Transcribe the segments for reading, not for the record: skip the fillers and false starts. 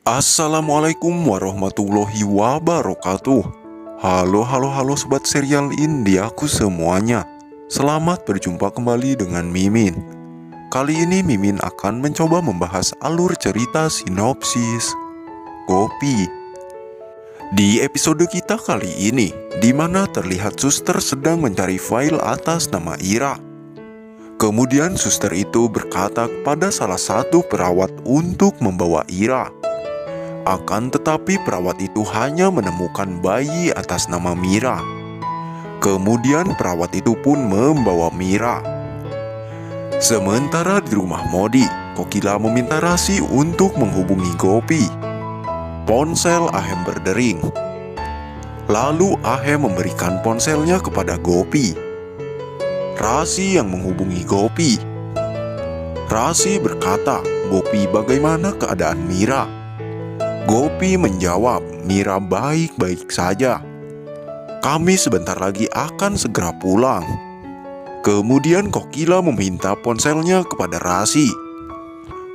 Assalamualaikum warahmatullahi wabarakatuh. Halo sobat serial Indiaku semuanya. Selamat berjumpa kembali dengan Mimin. Kali ini Mimin akan mencoba membahas alur cerita sinopsis Kopi. Di episode kita kali ini, di mana terlihat suster sedang mencari file atas nama Ira. Kemudian suster itu berkata kepada salah satu perawat untuk membawa Ira. Akan tetapi perawat itu hanya menemukan bayi atas nama Mira. Kemudian perawat itu pun membawa Mira. Sementara di rumah Modi, Kokila meminta Rasi untuk menghubungi Gopi. Ponsel Ahem berdering. Lalu Ahem memberikan ponselnya kepada Gopi. Rasi yang menghubungi Gopi. Rasi berkata, "Gopi, bagaimana keadaan Mira?" Gopi menjawab, "Mira baik-baik saja. Kami sebentar lagi akan segera pulang." Kemudian Kokila meminta ponselnya kepada Rasi.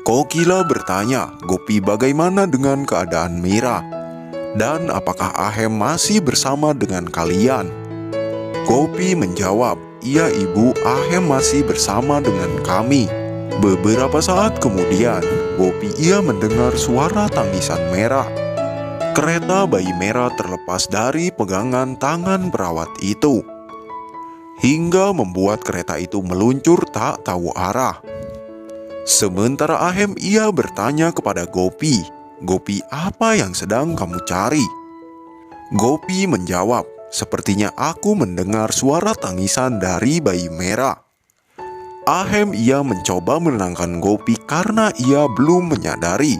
Kokila bertanya, "Gopi, bagaimana dengan keadaan Mira? Dan apakah Ahem masih bersama dengan kalian?" Gopi menjawab, "Iya ibu, Ahem masih bersama dengan kami." Beberapa saat kemudian, Gopi mendengar suara tangisan Merah. Kereta bayi Merah terlepas dari pegangan tangan perawat itu, hingga membuat kereta itu meluncur tak tahu arah. Sementara Ahem bertanya kepada Gopi, "Gopi, apa yang sedang kamu cari?" Gopi menjawab, "Sepertinya aku mendengar suara tangisan dari bayi Merah." Ahem mencoba menenangkan Gopi karena ia belum menyadari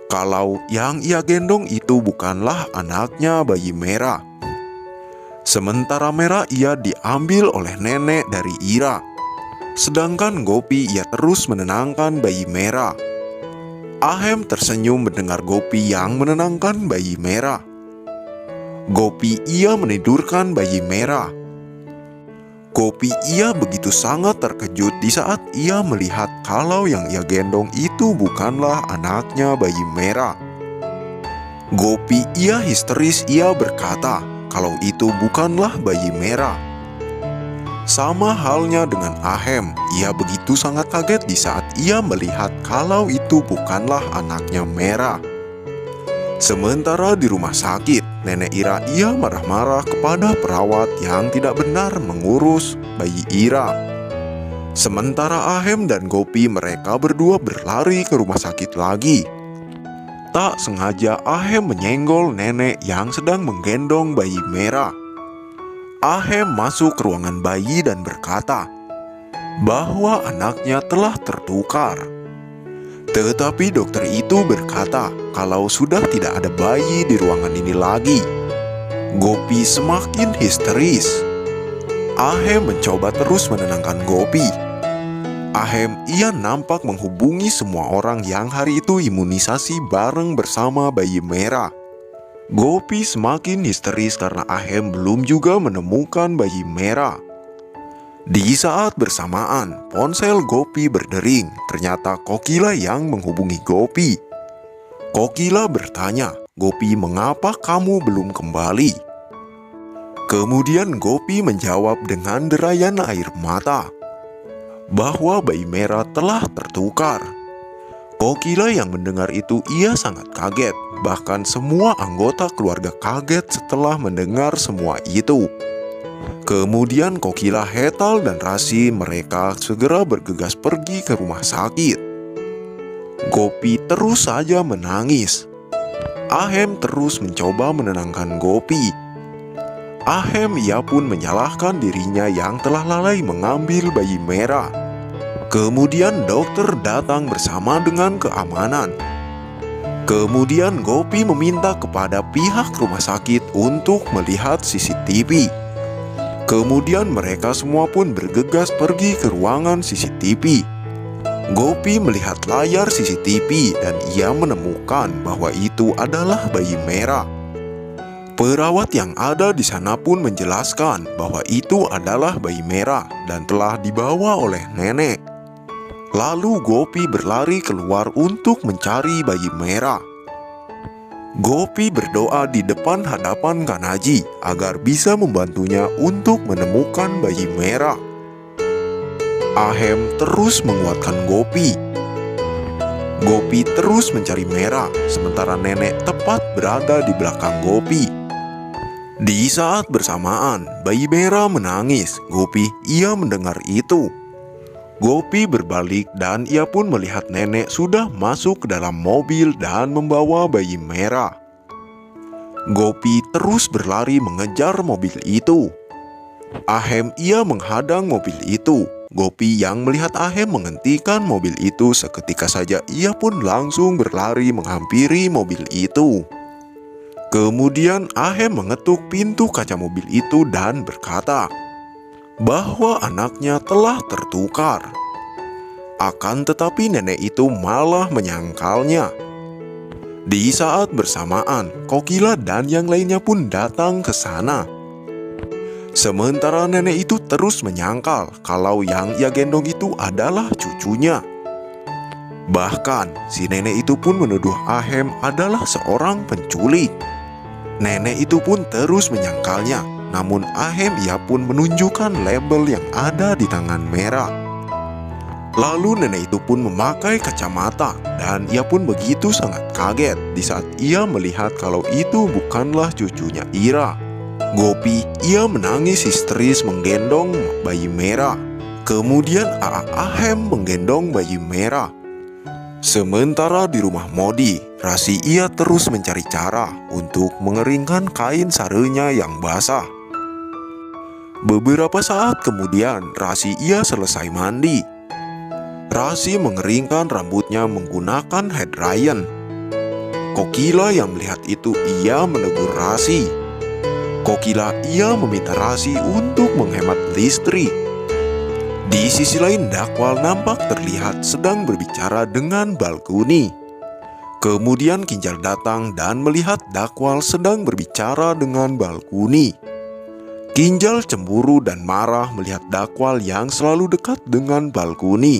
kalau yang ia gendong itu bukanlah anaknya bayi Merah. Sementara Merah diambil oleh nenek dari Ira. Sedangkan Gopi terus menenangkan bayi Merah. Ahem tersenyum mendengar Gopi yang menenangkan bayi Merah. Gopi menidurkan bayi Merah. Gopi begitu sangat terkejut di saat ia melihat kalau yang ia gendong itu bukanlah anaknya bayi Merah. Gopi histeris, berkata kalau itu bukanlah bayi Merah. Sama halnya dengan Ahem, ia begitu sangat kaget di saat ia melihat kalau itu bukanlah anaknya Merah. Sementara di rumah sakit, nenek Ira marah-marah kepada perawat yang tidak benar mengurus bayi Ira. Sementara Ahem dan Gopi mereka berdua berlari ke rumah sakit lagi. Tak sengaja Ahem menyenggol nenek yang sedang menggendong bayi Merah. Ahem masuk ke ruangan bayi dan berkata bahwa anaknya telah tertukar. Tetapi dokter itu berkata kalau sudah tidak ada bayi di ruangan ini lagi. Gopi semakin histeris. Ahem mencoba terus menenangkan Gopi. Ahem nampak menghubungi semua orang yang hari itu imunisasi bareng bersama bayi Merah. Gopi semakin histeris karena Ahem belum juga menemukan bayi Merah. Di saat bersamaan, ponsel Gopi berdering. Ternyata Kokila yang menghubungi Gopi. Kokila bertanya, "Gopi, mengapa kamu belum kembali?" Kemudian Gopi menjawab dengan derayan air mata bahwa bayi Merah telah tertukar. Kokila yang mendengar itu sangat kaget. Bahkan semua anggota keluarga kaget setelah mendengar semua itu. Kemudian Kokila, Hetal, dan Rasi mereka segera bergegas pergi ke rumah sakit. Gopi terus saja menangis. Ahem terus mencoba menenangkan Gopi. Ahem pun menyalahkan dirinya yang telah lalai mengambil bayi Merah. Kemudian dokter datang bersama dengan keamanan. Kemudian Gopi meminta kepada pihak rumah sakit untuk melihat CCTV. Kemudian mereka semua pun bergegas pergi ke ruangan CCTV. Gopi melihat layar CCTV dan ia menemukan bahwa itu adalah bayi Merah. Perawat yang ada di sana pun menjelaskan bahwa itu adalah bayi Merah dan telah dibawa oleh nenek. Lalu Gopi berlari keluar untuk mencari bayi merah. Gopi berdoa di depan hadapan Kanaji agar bisa membantunya untuk menemukan bayi merah. Ahem terus menguatkan Gopi. Gopi terus mencari Merah, sementara nenek tepat berada di belakang Gopi. Di saat bersamaan, bayi Merah menangis. Gopi, ia mendengar itu. Gopi berbalik dan ia pun melihat nenek sudah masuk ke dalam mobil dan membawa bayi Merah. Gopi terus berlari mengejar mobil itu. Ahem ia menghadang mobil itu. Gopi yang melihat Ahem menghentikan mobil itu, seketika saja ia pun langsung berlari menghampiri mobil itu. Kemudian Ahem mengetuk pintu kaca mobil itu dan berkata bahwa anaknya telah tertukar. Akan tetapi nenek itu malah menyangkalnya. Di saat bersamaan, Kokila dan yang lainnya pun datang ke sana. Sementara nenek itu terus menyangkal kalau yang ia gendong itu adalah cucunya. Bahkan, si nenek itu pun menuduh Ahem adalah seorang penculik. Nenek itu pun terus menyangkalnya, namun Ahem ia pun menunjukkan label yang ada di tangan Merah. Lalu nenek itu pun memakai kacamata dan ia pun begitu sangat kaget di saat ia melihat kalau itu bukanlah cucunya Ira. Gopi, ia menangis histeris menggendong bayi Merah. Kemudian Ahem menggendong bayi Merah. Sementara di rumah Modi, Rasi ia terus mencari cara untuk mengeringkan kain sarenya yang basah. Beberapa saat kemudian, Rasi ia selesai mandi. Rasi mengeringkan rambutnya menggunakan head dryer. Kokila yang melihat itu ia menegur Rasi. Kokila ia meminta Rasi untuk menghemat listrik. Di sisi lain, Dakwal nampak terlihat sedang berbicara dengan Balkuni. Kemudian Kinjal datang dan melihat Dakwal sedang berbicara dengan Balkuni. Kinjal cemburu dan marah melihat Dakwal yang selalu dekat dengan Balkuni.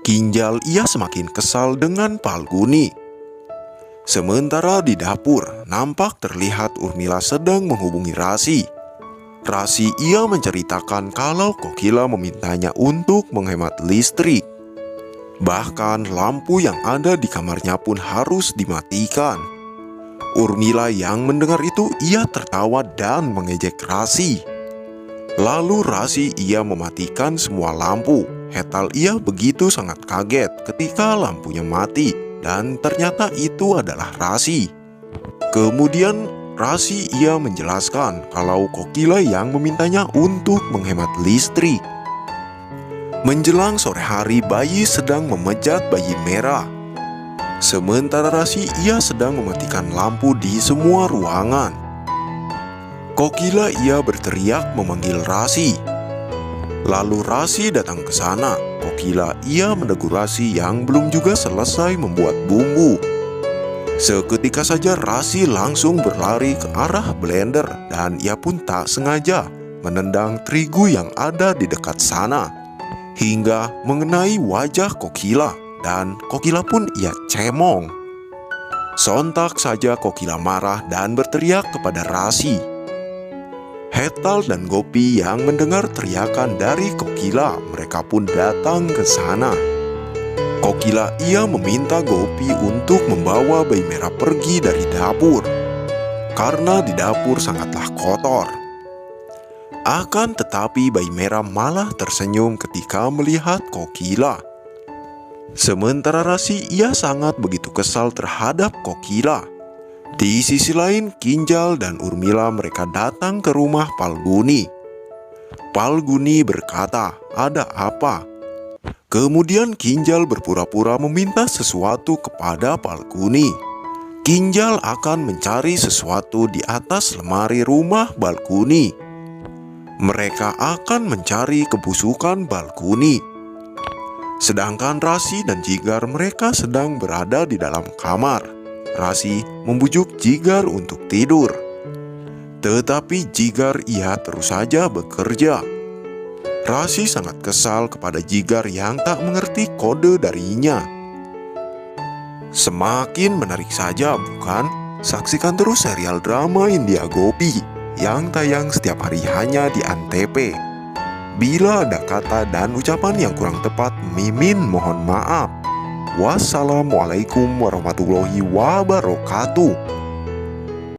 Kinjal ia semakin kesal dengan Balkuni. Sementara di dapur, nampak terlihat Urmila sedang menghubungi Rasi. Rasi ia menceritakan kalau Kokila memintanya untuk menghemat listrik. Bahkan lampu yang ada di kamarnya pun harus dimatikan. Urmila yang mendengar itu ia tertawa dan mengejek Rasi. Lalu Rasi ia mematikan semua lampu. Hetal ia begitu sangat kaget ketika lampunya mati dan ternyata itu adalah Rasi. Kemudian Rasi ia menjelaskan kalau Kokila yang memintanya untuk menghemat listrik. Menjelang sore hari, bayi sedang memejat bayi Merah. Sementara Rasi ia sedang mematikan lampu di semua ruangan. Kokila ia berteriak memanggil Rasi. Lalu Rasi datang ke sana. Kokila ia menegur Rasi yang belum juga selesai membuat bumbu. Seketika saja Rasi langsung berlari ke arah blender dan ia pun tak sengaja menendang terigu yang ada di dekat sana hingga mengenai wajah Kokila dan Kokila pun ia cemong. Sontak saja Kokila marah dan berteriak kepada Rasi. Hetal dan Gopi yang mendengar teriakan dari Kokila, mereka pun datang ke sana. Kokila ia meminta Gopi untuk membawa bayi Merah pergi dari dapur, karena di dapur sangatlah kotor. Akan tetapi bayi Merah malah tersenyum ketika melihat Kokila. Sementara Rasi ia sangat begitu kesal terhadap Kokila. Di sisi lain, Kinjal dan Urmila mereka datang ke rumah Palguni. Palguni berkata, "Ada apa?" Kemudian Kinjal berpura-pura meminta sesuatu kepada Palguni. Kinjal akan mencari sesuatu di atas lemari rumah Balkuni. Mereka akan mencari kebusukan Balkuni. Sedangkan Rasi dan Jigar mereka sedang berada di dalam kamar. Rasi membujuk Jigar untuk tidur. Tetapi Jigar ia terus saja bekerja. Rasi sangat kesal kepada Jigar yang tak mengerti kode darinya. Semakin menarik saja, bukan? Saksikan terus serial drama India Gopi yang tayang setiap hari hanya di Antv. Bila ada kata dan ucapan yang kurang tepat, Mimin mohon maaf. Wassalamualaikum warahmatullahi wabarakatuh.